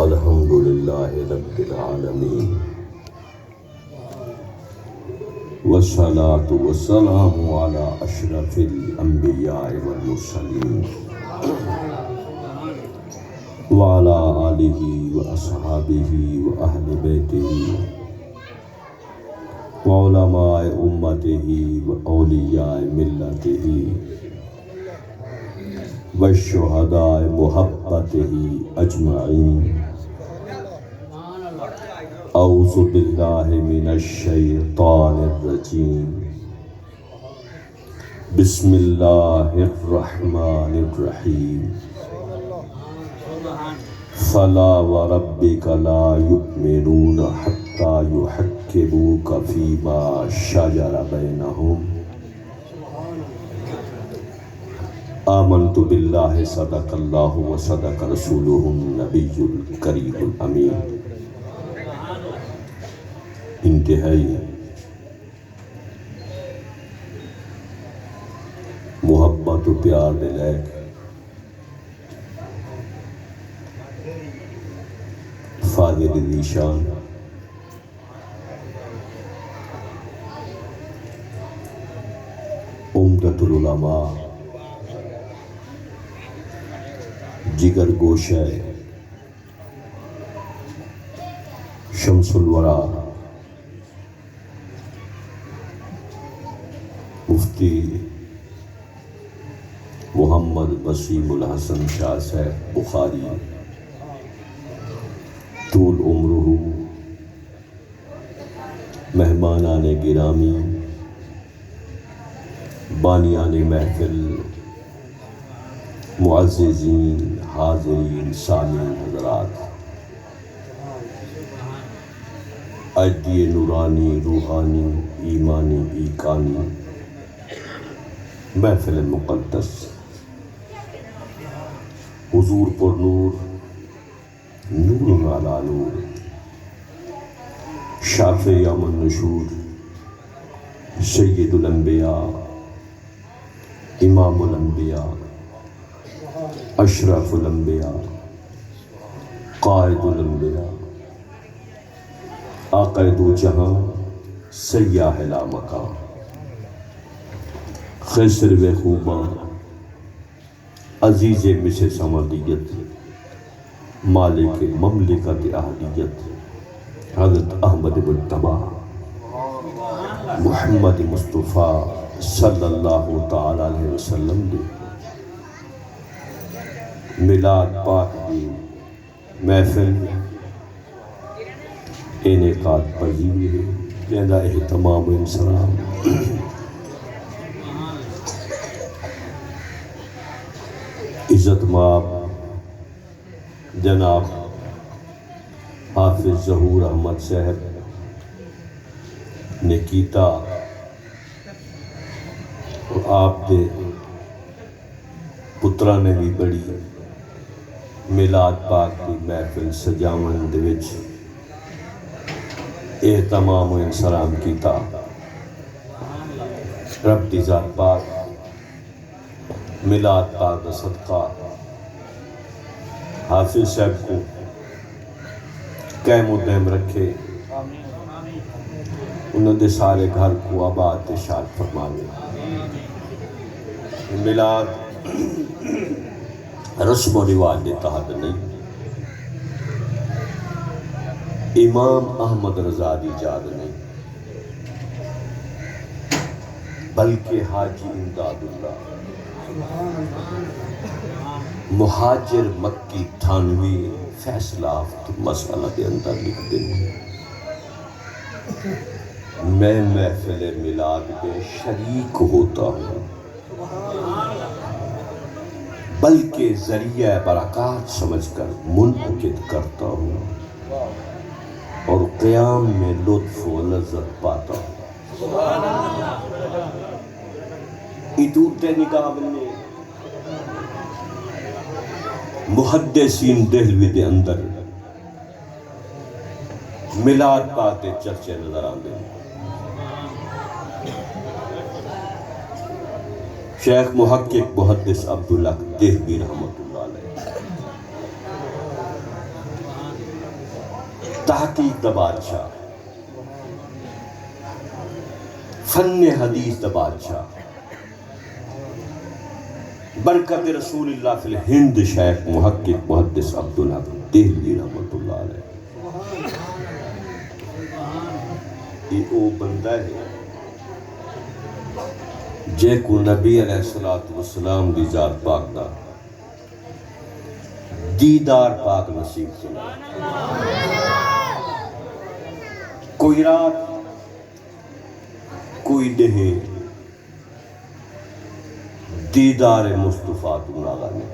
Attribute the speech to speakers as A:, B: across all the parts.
A: الحمد للہ رب العالمین والصلاة والسلام علی اشرف الانبیاء والمرسلین وعلی آلہ واصحابہ واہل بیتہ وعلماء امتہ واولیاء ملتہ والشہداء محبتہ اجمعین اعوذ باللہ من الشیطان الرجیم بسم اللہ الرحمن الرحیم فلا وربک لا یؤمنون حتی یحکموک فیما شجر بینہم آمنت باللہ صدق اللہ وصدق رسولہ النبی الکریم الامین۔ انتہائی محبت و پیار دلیک فاضل ذیشان عمدۃ العلماء جگر گوشہ شمس الورا مفتی محمد وسیم الحسن شاہ صاحب بخاری طول عمرہ، مہمانان گرامی، بانیان محفل، معززین، حاضرین، سامعین حضرات، اجدی نورانی، روحانی، ایمانی، ایقانی محفل مقدس، حضور پر نور، نور علی نور، شافع یوم النشور، سید الانبیاء، امام الانبیاء، اشرف الانبیاء، قائد الانبیاء، آقا دو جہاں، سیاح لا مکان، خسر و خوباں، عزیز مصر سمدیت، مالک مملکت اہلیت، حضرت احمد مجتبیٰ محمد مصطفیٰ صلی اللہ تعالی علیہ وسلم دے میلاد پاک دی محفل انعقاد پذیر ہے، جہاں اہتمام و انسلام عزت مآب جناب حافظ ظہور احمد صاحب نے کیتا، اور آپ دے پترہ نے بھی بڑی میلاد پاک دی محفل سجاون دے وچ اہتمام و انسلام کیتا۔ رب دی ذات پاک میلاد پاک دا صدقہ حافظ صاحب کو قائم و دائم رکھے، انہوں نے سارے گھر کو آباد شاد فرمانے۔ میلاد رسم و رواج دے تحت نہیں، امام احمد رضا دی ایجاد نہیں، بلکہ حاجی امداد اللہ مہاجر مکی تھانوی فیصلہ مسئلہ کے اندر لکھ دیں، میں محفل میلاد میں شریک ہوتا ہوں، بلکہ ذریعہ برکات سمجھ کر منعقد کرتا ہوں، اور قیام میں لطف و لذت پاتا ہوں۔ ادوتے نگاہ میں محدثین دہلوی دے اندر میلاد پاک دے چرچے نظر آندے، شیخ محقق محدث عبداللہ دہلوی رحمۃ اللہ علیہ تحقیق دا بادشاہ، فن حدیث دا بادشاہ، برکت رسول اللہ فی الہند شیخ محقق محدث عبدالحق دہلوی رحمۃ اللہ علیہ۔ یہ وہ بندہ ہے جے کو نبی علیہ السلام دی ذات پاک دا دیدار پاک نصیب کیا۔ کوئی رات کوئی دہے دیدار مصطفیٰ تمہارا نے۔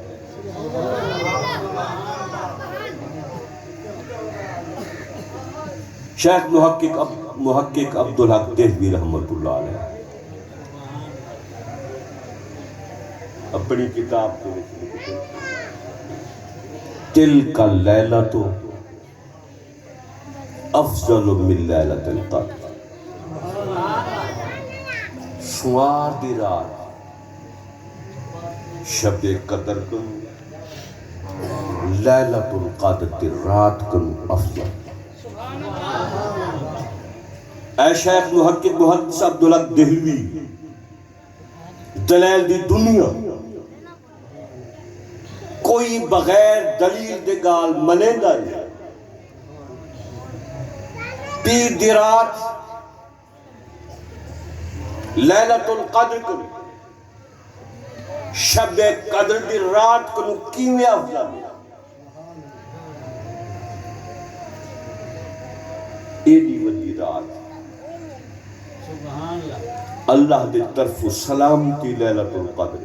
A: شیخ محقق عبدالحق دہلوی رحمۃ اللہ علیہ اپنی کتاب کو تلک اللیلۃ افضل من لیلۃ القدر، شمار دی رات شب قدر کن لیلۃ القدر دی رات کن افضل۔ اے شیخ محقق محدث عبدالحق دہلوی، دلیل دی دنیا کوئی بغیر دلیل دے گال منے دا ہے۔ پیر دی رات لیلۃ القدر کن شب قدر دی رات کن کیویں افضل ہے؟ ایڈی وڈی رات اللہ دے طرف سلامتی لیلۃ القدر۔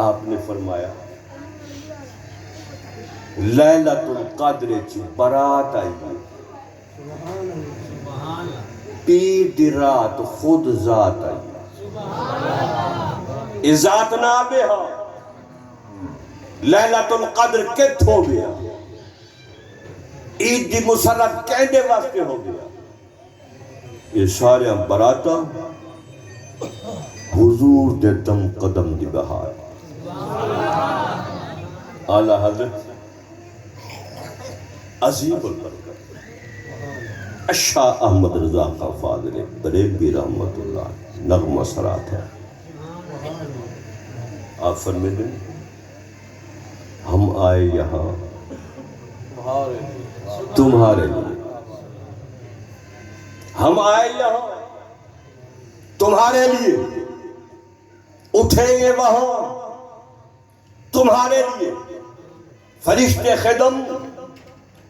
A: آپ نے فرمایا لیلۃ القدر چ برات آئی، پیر دی رات خود ذات آئی، اے ذات نہ بہا لیلۃ القدر کت ہو گیا، عید دی مسرت کہنے واسطے ہو گیا۔ یہ سارے براتا حضور دے دم قدم دی بہار۔ اعلیٰ حضرت عظیم البرکت اشاہ احمد رضا کا فاضل بریلوی رحمت اللہ نغمہ سرات ہے۔ آپ فرمائیں ہم آئے یہاں تمہارے لیے، ہم آئے یہاں تمہارے لیے، اٹھیں گے وہاں تمہارے لیے۔ فرشتے خدم،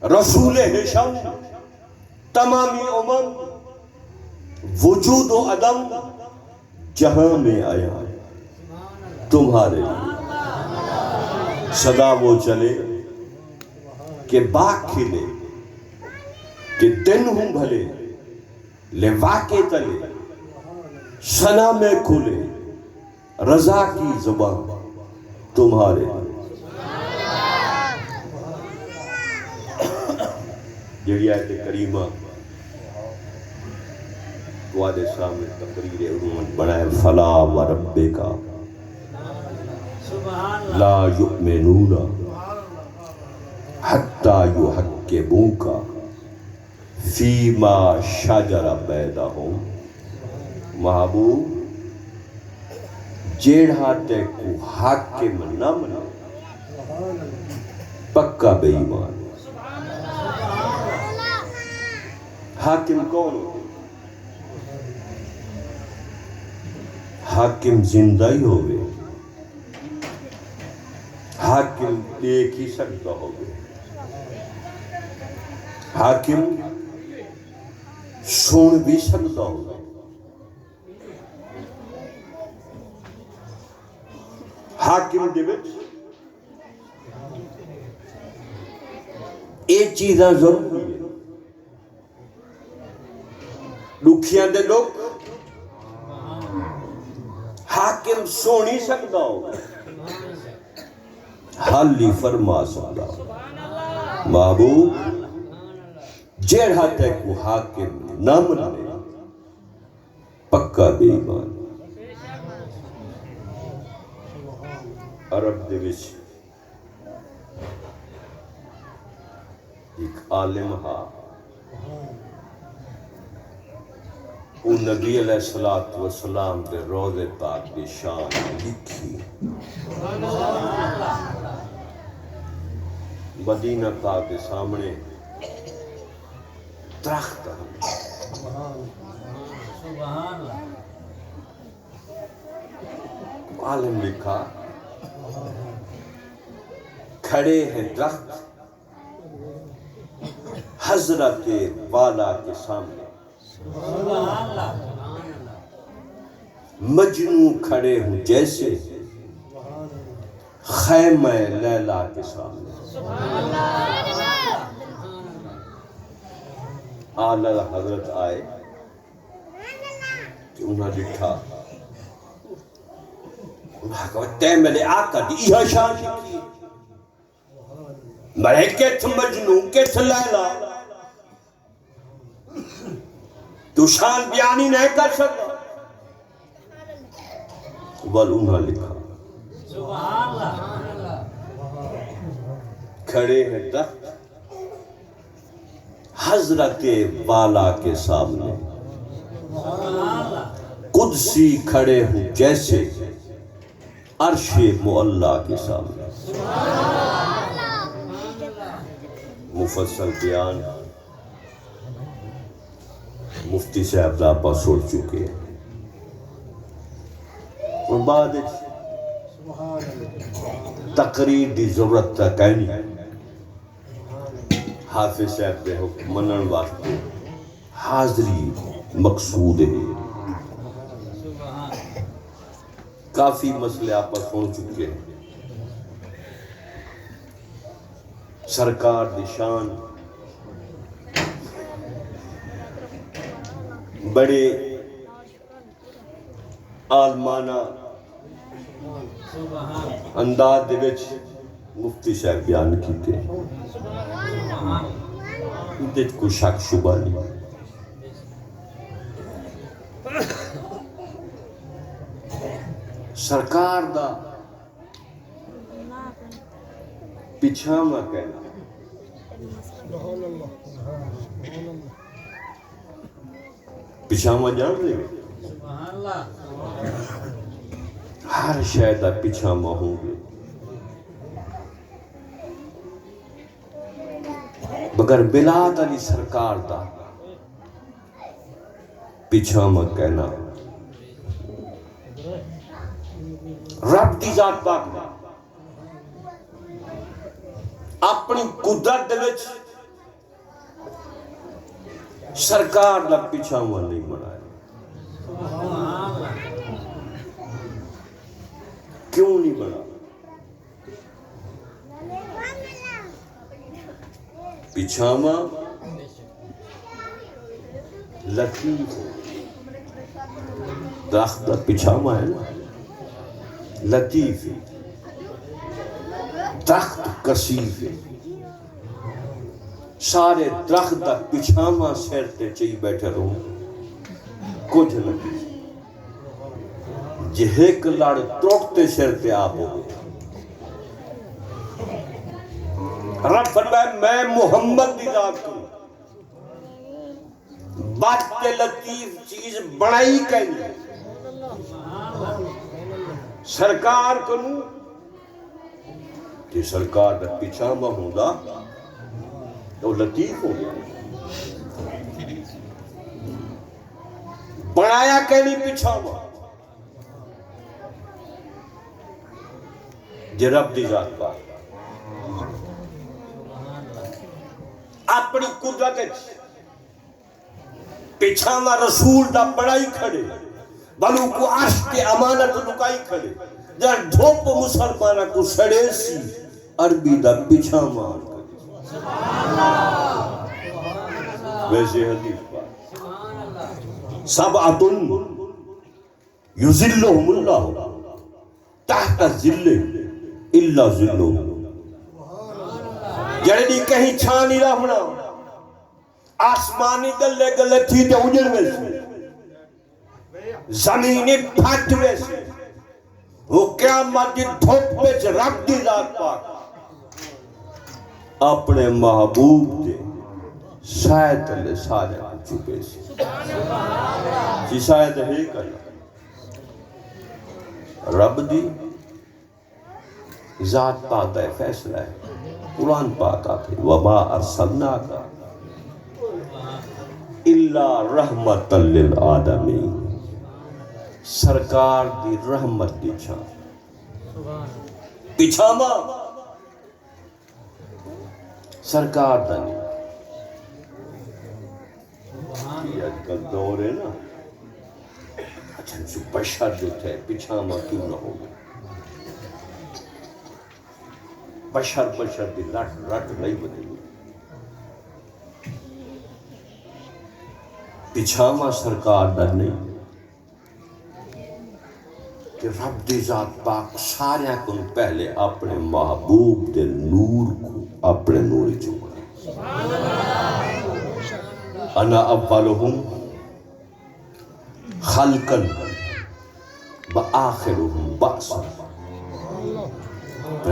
A: رسول حشم، تمامی وجود و عدم جہاں میں آیا تمہارے لیے۔ صدا وہ چلے کہ باغ کھلے، کہ دن ہوں بھلے لوا کے تلے، ثنا میں کھلے رضا کی زبان تمہارے لیے۔ جڑی آیت کریمہ تواڈے سامنے تقریر علوم بنائے، فلا وربک لا یؤمنون حتی یحکموک فیما شجر بینہم۔ محبوب جیڑھا تے کو حاکم نہ منا پکا بے ایمان۔ حاکم کون ہوتے؟ حاکم زندہ ہی ہوئے، حاکم ایک ہی سکتا ہوگے، حاکم سن بھی سکتا ہوگا، حاکم دے وچ ایک چیزاں ضروری ہے، دکھیاں دے لوگ حاکم سو نہیں سکتا ہوگا، حل ہی فرما سکتا ہوگا۔ محبوب جیڑھا تے کو حاکم نہ منے پکا بے ایمان۔ عرب دے وچ ایک عالم ہا، وہ نبی علیہ السلام دے روضے پاک دی شان لکھی. مدینہ پاک کے سامنے درخت عالم لکھا کھڑے ہیں درخت حضرت والا کے سامنے، مجنو کھڑے ہوں جیسے خیمہ لیلا کے سامنے. آلہ حضرت آئے کہ انہاں لکھا، انہاں کہا تے میرے آقا دی یہ شان کی مرے کت مجنو کت لیلا تو شان بیانی نہیں کر سکتا. بل انہاں لکھا کھڑے ہیں درخت حضرت والا کے سامنے، قدسی کھڑے ہوں جیسے عرش معلا کے سامنے. مفصل بیان مفتی صاحب داپا سوڑ چکے ہیں. اور بعد تقریر دی ضرورت تا کہنی حافظ صاحب دے حکم منن واسطے حاضری مقصود ہے. کافی مسئلے آپس سن چکے ہیں. سرکار دی شان بڑے عالمانہ انداز دے وچ مفتی صاحب بیان کیتے ہیں. دیت کوئی شک شبہ نہیں. سرکار دا پچھاما کہنا پچھاما جان رہے ہر شاید پچھاما ہوں گے مگر بلاد علی سرکار دا پچھاما کہنا رب دی ذات پاک نے اپنی قدرت دے وچ سرکار دا پچھاوا نہیں بنایا. کیوں نہیں بنا؟ پچھاوا لطیف درخت دا پچھاوا ہے نا لطیف ہے، درخت کثیف ہے. سارے درخت دا پچھاما سیر تے چاہی بیٹھے رہوں کچھ نہیں. جے ایک لڑ توڑتے سیر تے آپ ہو گئے. رب فرمائے میں محمد دی ذات کروں بات کے لطیف چیز بڑائی کہیں سرکار کروں کہ سرکار دا پچھاما ہوں دا تو لطیف ہو گیا. بنایا کہ نہیں پچھاما جے رب دی ذات پاک اپنی قدرت پچھاما رسول دا بڑائی کھڑے بلو کو عرش کے امانت لکائی کھڑے جہاں دھوپ مسلمانہ کو سڑے سی عربی دا پچھاما ویسے حدیث پاک سبعتن یذلہم اللہ تحت ذل الا ذلہ جڑی کہیں چھانی رہنا آسمانی گلے گلے تھی تے اجڑ میں سے زمینی پھٹ میں سے وہ قیامت دی دھوپ وچ رب دی ذات پاک اپنے محبوب دے سائے تلے سارے چھپے سی جی شاید ہے کرنا رب دی ذات پاک ہے فیصلہ ہے قرآن پاک آتے وَمَا أَرْسَلْنَاكَ إِلَّا رَحْمَةً لِلْعَالَمِينَ سرکار دی رحمت دی چھان پچھاما سرکار دانی یہ اجکل دور ہے نا اچھا جو بشر جو تھے پچھاما کیوں نہ ہوگا بشر دی رٹ نہیں بدلی پچھاما سرکار دا نہیں کہ رب دی ذات پاک سارے کن پہلے اپنے محبوب دے نور کو اپنے نور چکا انا اولہم خلقن با آخرہم بأسا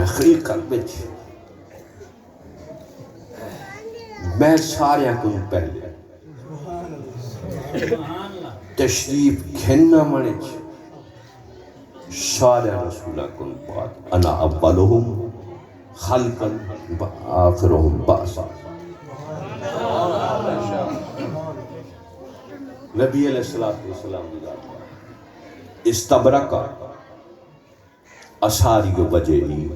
A: خلقت بچ میں سارے کن پہلے تشریف گھننا منچ سارے رسولہ کن بعد انا اولہم خلقن با آخرہم بأسا نبی علیہ السلام استبرکا اشاری و بجہی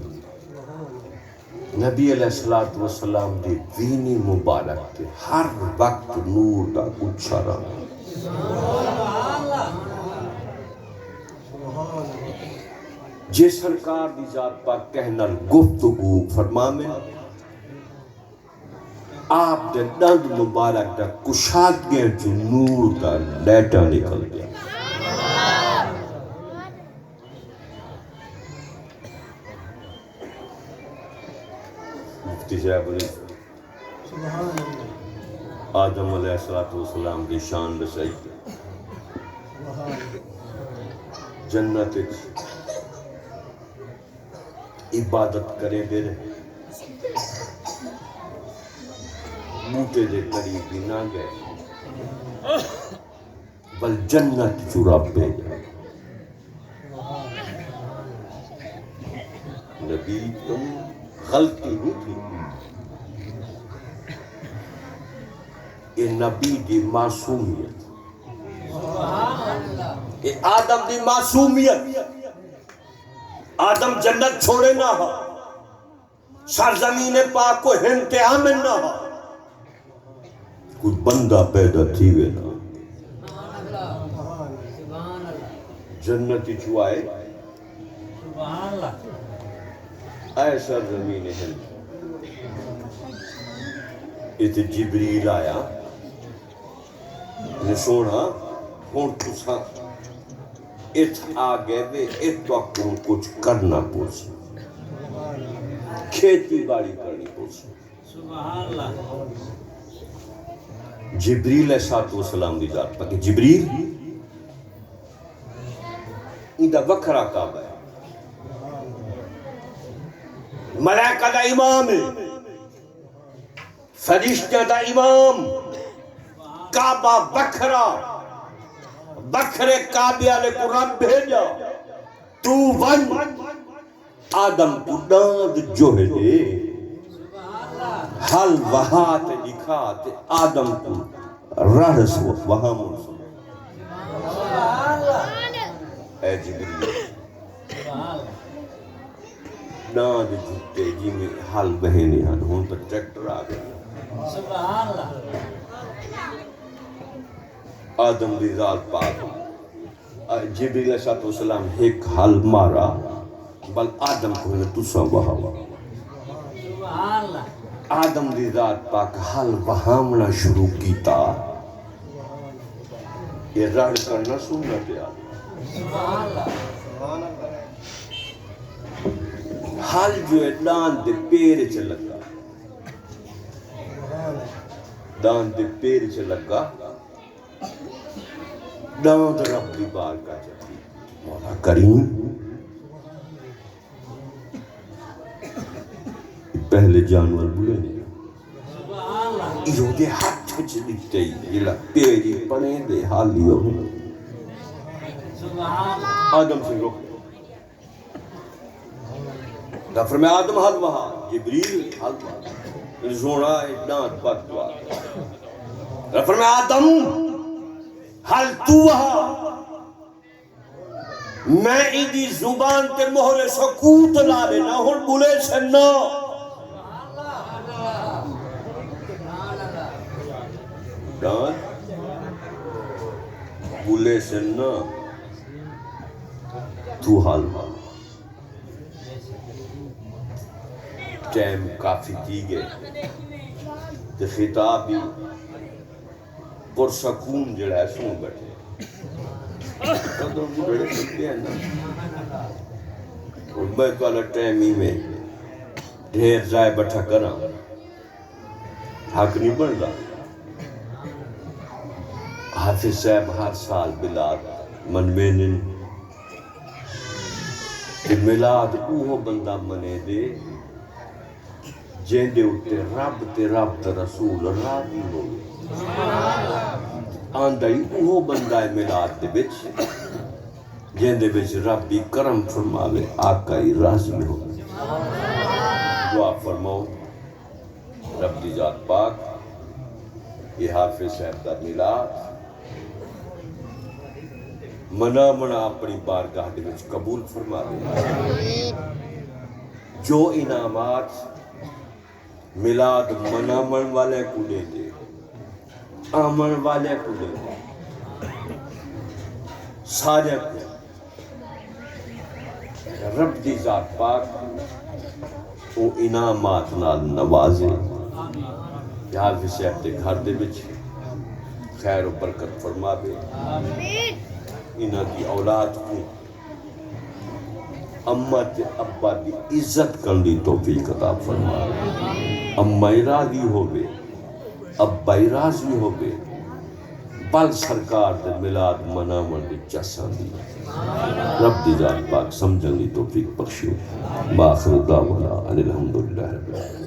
A: نبی علیہ السلام دی دینی مبارک تے ہر وقت نور دا اچھا رہا جے سرکار دی ذات پاک کہنا گفتگو فرما میں آپ دے دند مبارک دا کشاد گئے جو نور دا لیٹا نکل گیا مفتی صاحب نے آدم علیہ السلام دی شان رسائی جنت عبادت کریں دے رہے بوٹے دے قریب بھی نہ گئے بل جنت جو رب بھیجا نبی تم غلطی نہیں تھی یہ نبی دی معصومیت یہ آدم دی معصومیت آدم جنت چھوڑے نہ ہو سرزمین پاک کو انتہا میں نہ ہو کوئی بندہ پیدا تھی وے نا جنتی چوائے ایسا زمین ہے ات جبریل آیا نے سونا ہون تسا ات آگے وے ات وقت کچھ کرنا پوچھ کھیتی باڑی کرنی پوچھ سبحان اللہ جبریل علیہ السلام دی ذات پاک جبریل ان دا وکھرا کعبہ ہے ملائکہ دا امام ہے فرشتے دا امام کعبہ وکھرا بکھرے کعبے والے کو رب بھیجا تو ون آدم کو داند جو ہے دے حل وہات لکھات آدم کو رہس وہاں منصب اے جبریل داند جھتے جی میں حل بہنے ہن ہون پر ٹریکٹر آ گئے سبحان اللہ آدم دی ذات پاک جبریل علیہ السلام ایک حل مارا بل آدم کو نے تسا وہا سبحان اللہ آدم دی ذات پاک حل بہامنا شروع کیتا یہ رڑ کرنا سنت ہے حل جو ہے دان دے پیر چ لگا دان دے پیر چ لگا دان رب دی بار کا چکی مولا کریم پہلے جانور بلے نہیں یہ دے ہاتھ چھ دیتے ہی یہ پیری پنے دے حالی ہوئے آدم سے روک دفر میں آدم حل وہاں جبریل حل وہاں زونا اتنات بات دعا دفر میں آدم حل تو وہاں میں ایدی زبان تے مہر سکوت لا لینا ہوں بلے سے نہ ڈان بلے سے نہ تو حال ٹائم کافی کی گئے تے خطاب بھی پرسکون جڑا ہے سون بیٹھے قدر بھی بڑے سکتے ہیں نا اور میں کالا ٹائم ہی میں ڈھیر جائے بٹھا کرا حق نہیں بڑھ رہا حافظ صاحب ہر سال ملاد منوینن کہ ملاد اوہ بندہ منے دے جین دے اٹھتے رب تے رسول راضی ہوئے آندائی اوہ بندہ ملاد دے بچ جین دے بچ رب بھی کرم فرماوے آقائی راضی ہوئے دعا فرماؤ رب دی ذات پاک یہ حافظ صاحب دا ملاد منا اپنی بارگاہ دے وچ قبول فرما دے جو انعامات ملاد منامن والے کو دے دے آمن والے کو دے دے سارے کو رب دی ذات پاک وہ انعامات نال نوازے حافظ صاحب دے گھر دے وچ خیر و برکت فرما دے انہاں دی اولاد کو اماں تے ابا دی عزت کرنی توفیق عطا فرما اماں راضی ہوئے ابا راضی ہوئے بل سرکار دے ملاد منامن دی چسان دی رب دی ذات پاک سمجھن دی توفیق بخشو باخر دعوانا الحمدللہ رب العالمین